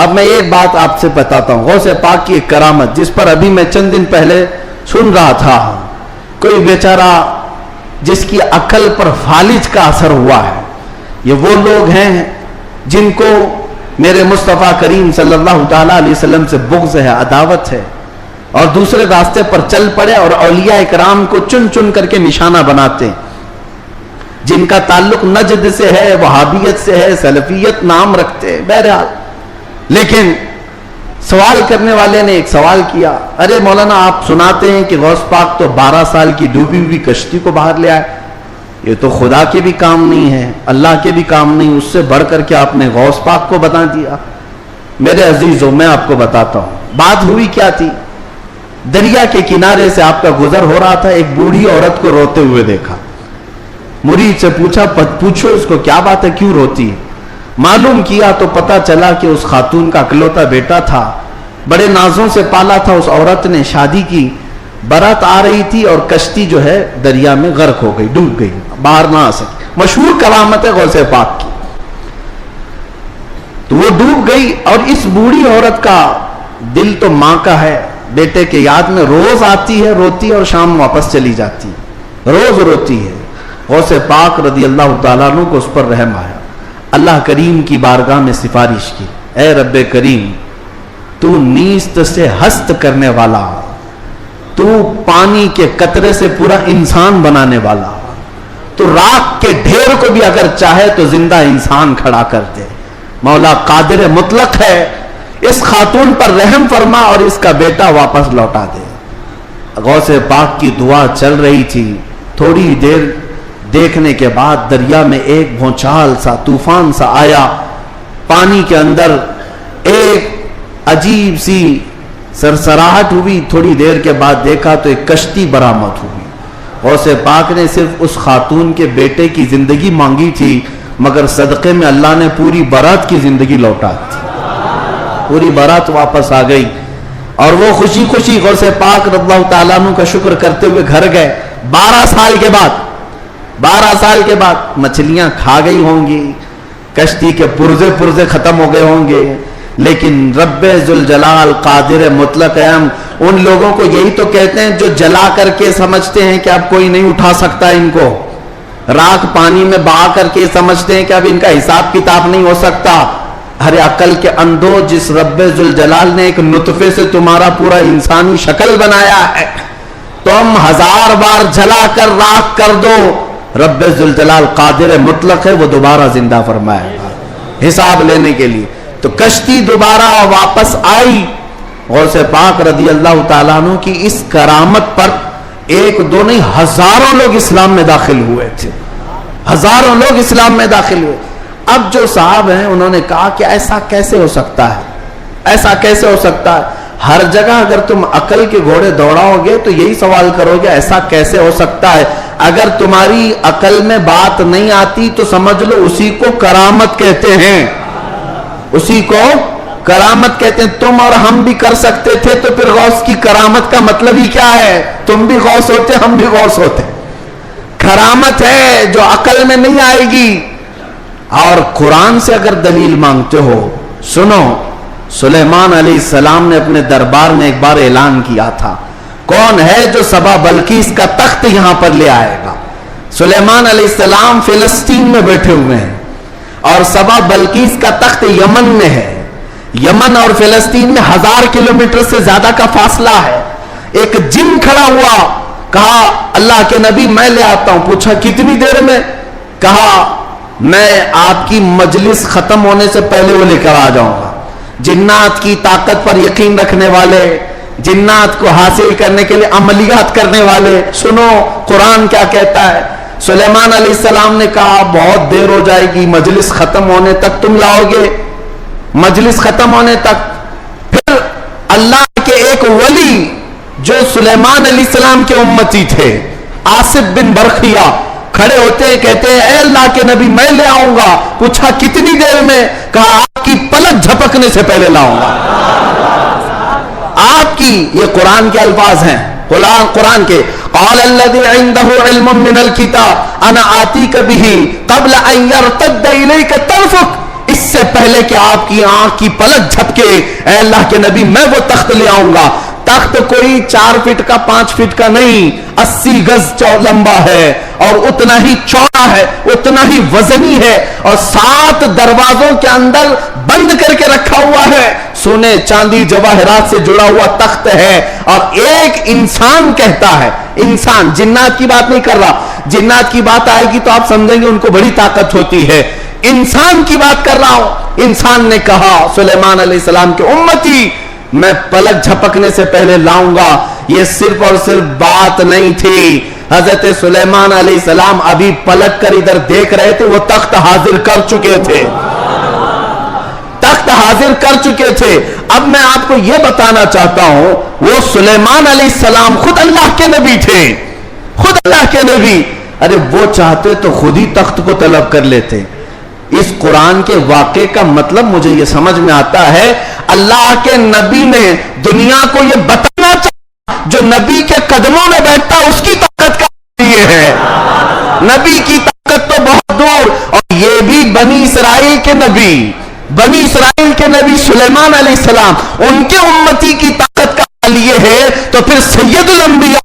اب میں ایک بات آپ سے بتاتا ہوں، غوث پاک کی ایک کرامت جس پر ابھی میں چند دن پہلے سن رہا تھا. کوئی بیچارہ جس کی عقل پر فالج کا اثر ہوا ہے. یہ وہ لوگ ہیں جن کو میرے مصطفیٰ کریم صلی اللہ تعالیٰ علیہ وسلم سے بغض ہے، عداوت ہے، اور دوسرے راستے پر چل پڑے اور اولیاء اکرام کو چن چن کر کے نشانہ بناتے ہیں. جن کا تعلق نجد سے ہے، وہابیت سے ہے، سلفیت نام رکھتے ہیں. بہرحال لیکن سوال کرنے والے نے ایک سوال کیا، ارے مولانا آپ سناتے ہیں کہ غوث پاک تو 12 سال کی ڈوبی ہوئی کشتی کو باہر لے آئے. یہ تو خدا کے بھی کام نہیں ہے، اللہ کے بھی کام نہیں، اس سے بڑھ کر کے آپ نے غوث پاک کو بتا دیا. میرے عزیزوں، میں آپ کو بتاتا ہوں بات ہوئی کیا تھی. دریا کے کنارے سے آپ کا گزر ہو رہا تھا، ایک بوڑھی عورت کو روتے ہوئے دیکھا. مرید سے پوچھا، پوچھو اس کو کیا بات ہے، کیوں روتی ہے. معلوم کیا تو پتا چلا کہ اس خاتون کا اکلوتا بیٹا تھا، بڑے نازوں سے پالا تھا. اس عورت نے شادی کی، بارات آ رہی تھی اور کشتی جو ہے دریا میں غرق ہو گئی، ڈوب گئی، باہر نہ آ سکی. مشہور کرامت ہے غوث پاک کی. تو وہ ڈوب گئی اور اس بوڑھی عورت کا دل تو ماں کا ہے، بیٹے کے یاد میں روز آتی ہے، روتی ہے اور شام واپس چلی جاتی ہے، روز روتی ہے. غوث پاک رضی اللہ تعالیٰ عنہ کو اس پر رحم آیا. اللہ کریم کی بارگاہ میں سفارش کی، اے رب کریم، تو نیست سے ہست کرنے والا، تو پانی کے قطرے سے پورا انسان بنانے والا، تو راکھ کے ڈھیر کو بھی اگر چاہے تو زندہ انسان کھڑا کر دے. مولا قادر مطلق ہے، اس خاتون پر رحم فرما اور اس کا بیٹا واپس لوٹا دے. غوث پاک کی دعا چل رہی تھی. تھوڑی دیر دیکھنے کے بعد دریا میں ایک بھونچال سا، طوفان سا آیا. پانی کے اندر ایک عجیب سی سرسراہٹ ہوئی. تھوڑی دیر کے بعد دیکھا تو ایک کشتی برآمد ہوئی. غوث پاک نے صرف اس خاتون کے بیٹے کی زندگی مانگی تھی، مگر صدقے میں اللہ نے پوری بارات کی زندگی لوٹا دی. پوری بارات واپس آ گئی اور وہ خوشی خوشی غوث پاک رضی اللہ تعالیٰ عنہ کا شکر کرتے ہوئے گھر گئے. 12 سال کے بعد مچھلیاں کھا گئی ہوں گی، کشتی کے پرزے ختم ہو گئے ہوں گے، لیکن رب ذوالجلال قادر مطلق ہے. ہم ان لوگوں کو یہی تو کہتے ہیں جو جلا کر کے سمجھتے ہیں کہ اب کوئی نہیں اٹھا سکتا ان کو، راکھ پانی میں بہا کر کے سمجھتے ہیں کہ اب ان کا حساب کتاب نہیں ہو سکتا. ہر عقل کے اندھو، جس رب ذوالجلال نے ایک نطفے سے تمہارا پورا انسانی شکل بنایا ہے، تم 1000 بار جلا کر راکھ کر دو، رب ذوالجلال قادر مطلق ہے، وہ دوبارہ زندہ فرمائے گا حساب لینے کے لیے. تو کشتی دوبارہ واپس آئی. غوث پاک رضی اللہ تعالیٰ عنہ کی اس کرامت پر ایک دو نہیں، ہزاروں لوگ اسلام میں داخل ہوئے تھے. ہزاروں لوگ اسلام میں داخل ہوئے. اب جو صاحب ہیں انہوں نے کہا کہ ایسا کیسے ہو سکتا ہے، ایسا کیسے ہو سکتا ہے. ہر جگہ اگر تم عقل کے گھوڑے دوڑاؤ گے تو یہی سوال کرو گے ایسا کیسے ہو سکتا ہے. اگر تمہاری عقل میں بات نہیں آتی تو سمجھ لو اسی کو کرامت کہتے ہیں، اسی کو کرامت کہتے ہیں. تم اور ہم بھی کر سکتے تھے تو پھر غوث کی کرامت کا مطلب ہی کیا ہے؟ تم بھی غوث ہوتے، ہم بھی غوث ہوتے. کرامت ہے جو عقل میں نہیں آئے گی. اور قرآن سے اگر دلیل مانگتے ہو، سنو، سلیمان علیہ السلام نے اپنے دربار میں ایک بار اعلان کیا تھا، کون ہے جو سبا بلقیس کا تخت یہاں پر لے آئے گا. سلیمان علیہ السلام فلسطین میں بیٹھے ہوئے ہیں اور سبا بلقیس کا تخت یمن میں ہے. یمن اور فلسطین میں 1000 کلومیٹر سے زیادہ کا فاصلہ ہے. ایک جن کھڑا ہوا، کہا اللہ کے نبی میں لے آتا ہوں. پوچھا کتنی دیر میں؟ کہا میں آپ کی مجلس ختم ہونے سے پہلے وہ لے کر آ جاؤں گا. جنات کی طاقت پر یقین رکھنے والے، جنات کو حاصل کرنے کے لیے عملیات کرنے والے، سنو قرآن کیا کہتا ہے. سلیمان علیہ السلام نے کہا بہت دیر ہو جائے گی، مجلس ختم ہونے تک تم لاؤ گے، مجلس ختم ہونے تک. پھر اللہ کے ایک ولی جو سلیمان علیہ السلام کے امتی تھے، آصف بن برخیہ، کھڑے ہوتے ہیں، کہتے ہیں اے اللہ کے نبی میں لے آؤں گا. پوچھا کتنی دیر میں؟ کہا آپ کی پلک جھپکنے سے پہلے لاؤں گا. آپ کی، یہ قرآن کے الفاظ ہیں، قرآن کے. قال الذي عنده علم من الكتاب انا آتيك به قبل ان يرتد اليك طرفك. اس اس سے پہلے کہ آپ کی آنکھ کی پلک جھپکے اے اللہ کے نبی میں وہ تخت لے آؤں گا. تخت کوئی 4 فٹ کا 5 فٹ کا نہیں, 80 گز لمبا ہے اور اتنا ہی چوڑا ہے, اتنا ہی وزنی ہے, اور 7 دروازوں کے اندر بند کر کے رکھا ہوا ہے. سونے چاندی جواہرات سے جڑا ہوا تخت ہے. اور ایک انسان کہتا ہے, انسان, جنات کی بات نہیں کر رہا, جنات کی بات آئے گی تو آپ سمجھیں گے ان کو بڑی طاقت ہوتی ہے. انسان کی بات کر رہا ہوں. انسان نے کہا سلیمان علیہ السلام کے امتی میں پلک جھپکنے سے پہلے لاؤں گا. یہ صرف اور صرف بات نہیں تھی, حضرت سلیمان علیہ السلام ابھی پلٹ کر ادھر دیکھ رہے تھے, وہ تخت حاضر کر چکے تھے, تخت حاضر کر چکے تھے. اب میں آپ کو یہ بتانا چاہتا ہوں, وہ سلیمان علیہ السلام خود اللہ کے نبی تھے, خود اللہ کے نبی. ارے وہ چاہتے تو خود ہی تخت کو طلب کر لیتے. اس قرآن کے واقعے کا مطلب مجھے یہ سمجھ میں آتا ہے, اللہ کے نبی نے دنیا کو یہ بتانا چاہا جو نبی کے قدموں میں بیٹھتا اس کی طاقت کا یہ ہے. نبی کی طاقت تو بہت دور, اور یہ بھی بنی اسرائیل کے نبی, بنی اسرائیل کے نبی سلیمان علیہ السلام, ان کے امتی کی طاقت کا حال یہ ہے, تو پھر سید الانبیاء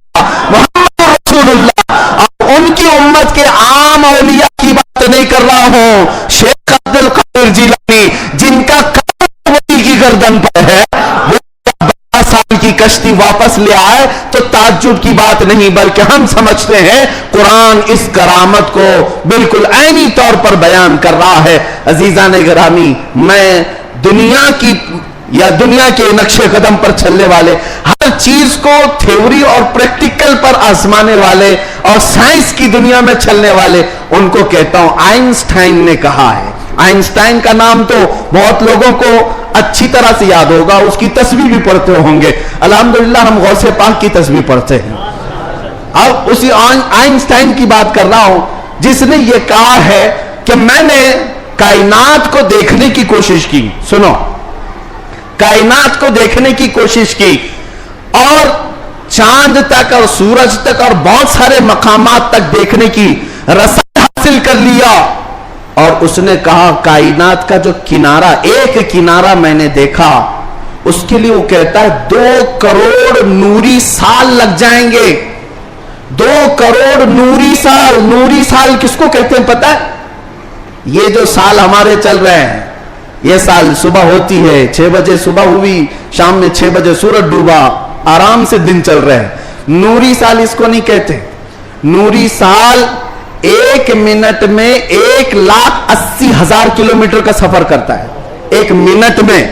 محمد رسول اللہ اور ان کی امت کے عام اولیاء کی بات نہیں کر رہا ہوں. شیخ عبد القادر جیلانی جن کا قدم ولی کی گردن پر ہے, وہ 12 سال کی کشتی واپس لے آئے تو تعجب کی بات نہیں, بلکہ ہم سمجھتے ہیں قرآن اس کرامت کو بالکل عینی طور پر بیان کر رہا ہے. عزیزان گرامی, میں دنیا کی یا دنیا کے نقش قدم پر چلنے والے, ہر چیز کو تھیوری اور پریکٹیکل پر آزمانے والے اور سائنس کی دنیا میں چلنے والے, ان کو کہتا ہوں آئنسٹائن نے کہا ہے. آئنسٹائن کا نام تو بہت لوگوں کو اچھی طرح سے یاد ہوگا, اس کی تسبیح بھی پڑھتے ہوں گے. الحمدللہ ہم غوث پاک کی تسبیح پڑھتے ہیں. اب اسی آئنسٹائن کی بات کر رہا ہوں, جس نے یہ کہا ہے کہ میں نے کائنات کو دیکھنے کی کوشش کی. سنو, کائنات کو دیکھنے کی کوشش کی اور چاند تک اور سورج تک اور بہت سارے مقامات تک دیکھنے کی رسائی حاصل کر لیا. اور اس نے کہا کائنات کا جو کنارہ, ایک کنارہ میں نے دیکھا, اس کے لیے وہ کہتا ہے 2 کروڑ نوری سال لگ جائیں گے. 2 کروڑ نوری سال. نوری سال کس کو کہتے ہیں پتہ ہے؟ یہ جو سال ہمارے چل رہے ہیں, یہ سال صبح ہوتی ہے 6 بجے صبح ہوئی, شام میں 6 بجے سورج ڈوبا, آرام سے دن چل رہے ہیں. نوری سال اس کو نہیں کہتے. نوری سال 1 منٹ میں 1,80,000 کلومیٹر کا سفر کرتا ہے. 1 منٹ میں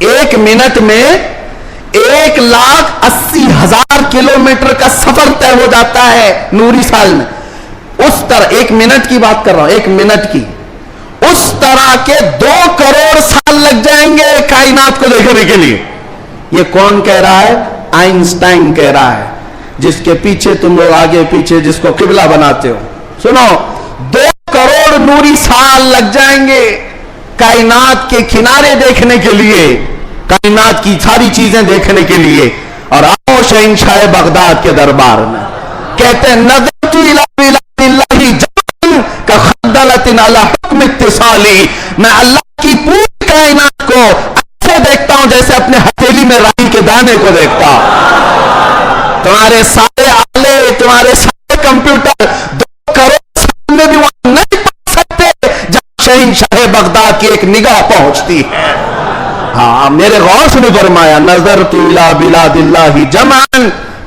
1,80,000 کلومیٹر کا سفر طے ہو جاتا ہے نوری سال میں. اس طرح 1 منٹ کی بات کر رہا ہوں, 1 منٹ کی, اس طرح کے 2 کروڑ سال لگ جائیں گے کائنات کو دیکھنے کے لیے. یہ کون کہہ رہا ہے؟ آئنسٹائن کہہ رہا ہے, جس کے پیچھے تم لوگ آگے پیچھے جس کو قبلہ بناتے ہو. سنو, 2 کروڑ نوری سال لگ جائیں گے کائنات کے کنارے دیکھنے کے لیے, کائنات کی ساری چیزیں دیکھنے کے لیے. اور آؤ شہنشاہ بغداد کے دربار میں, کہتے ہیں نظرت الی بلاد اللہ جمعا کخردلۃ علی حکم اتصالی, میں اللہ کی پوری کائنات کو ایسے دیکھتا ہوں جیسے اپنے ہتھیلی میں رائی کے دانے کو دیکھتا. تمہارے سارے آلے, تمہارے سارے کمپیوٹر 2 کروڑ سال میں بھی وہاں نہیں پہنچ سکتے جہاں شہنشاہ بغداد کی ایک نگاہ پہنچتی ہے. ہاں, میرے غوث نے فرمایا نظرت الی بلاد اللہ جمعا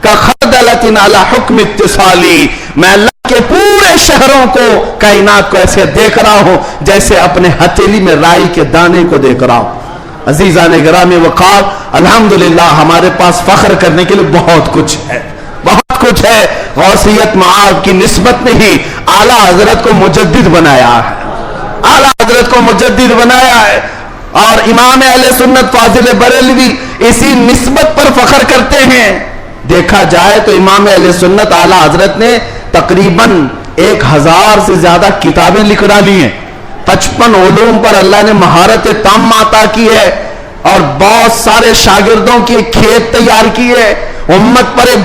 کخردلۃ علی حکم اتصالی, میں اللہ کے پورے شہروں کو, کائنات کو ایسے دیکھ رہا ہوں جیسے اپنے ہتھیلی میں رائی کے دانے کو دیکھ رہا ہوں. عزیزان گرامی وقار, الحمدللہ ہمارے پاس فخر کرنے کے لیے بہت کچھ ہے, بہت کچھ ہے. غوثیت معاذ کی نسبت نے ہی اعلیٰ حضرت کو مجدد بنایا ہے, اعلیٰ حضرت کو مجدد بنایا ہے. اور امام اہل سنت فاضل بریلوی اسی نسبت پر فخر کرتے ہیں. دیکھا جائے تو امام اہل سنت اعلیٰ حضرت نے تقریباً 1000 سے زیادہ کتابیں لکھ ڈالی ہیں. 55 علوم پر اللہ نے مہارت تام عطا کی ہے, اور بہت سارے شاگردوں کے کھیت تیار کیے. امت پر ایک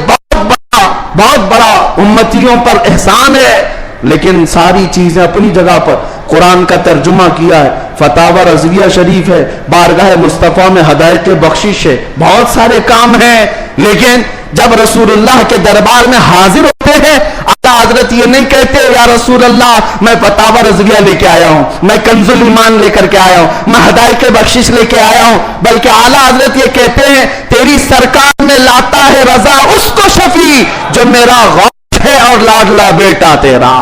بہت بڑا امتیوں پر احسان ہے لیکن ساری چیزیں اپنی جگہ پر قرآن کا ترجمہ کیا ہے، فتاوی رضویہ شریف ہے، بارگاہ مصطفیٰ میں ہدایت بخشش ہے، بہت سارے کام ہیں، لیکن جب رسول اللہ کے دربار میں حاضر ہوتے ہیں اعلیٰ حضرت یہ نہیں کہتے یا رسول اللہ میں فتاوی رضویہ لے کے آیا ہوں، میں کنز الایمان لے کر کے آیا ہوں، میں ہدایت بخشش لے کے آیا ہوں، بلکہ اعلیٰ حضرت یہ کہتے ہیں تیری سرکار میں لاتا ہے رضا اس کو شفیع جو میرا غوث ہے اور لاڈلا بیٹا تیرا۔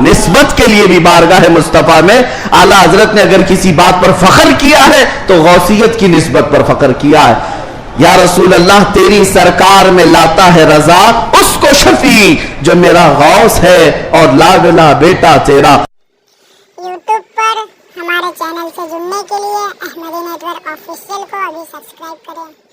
نسبت کے لیے بھی بارگاہ مصطفیٰ میں اعلیٰ حضرت نے اگر کسی بات پر فخر کیا ہے تو غوثیت کی نسبت پر فخر کیا ہے۔ یا رسول اللہ تیری سرکار میں لاتا ہے رضا اس کو شفیع جو میرا غوث ہے اور لاڈلا بیٹا تیرا۔ یوٹیوب پر ہمارے چینل سے جڑنے کے لیے احمدی نیٹ ورک آفیشیل کو ابھی سبسکرائب کریں۔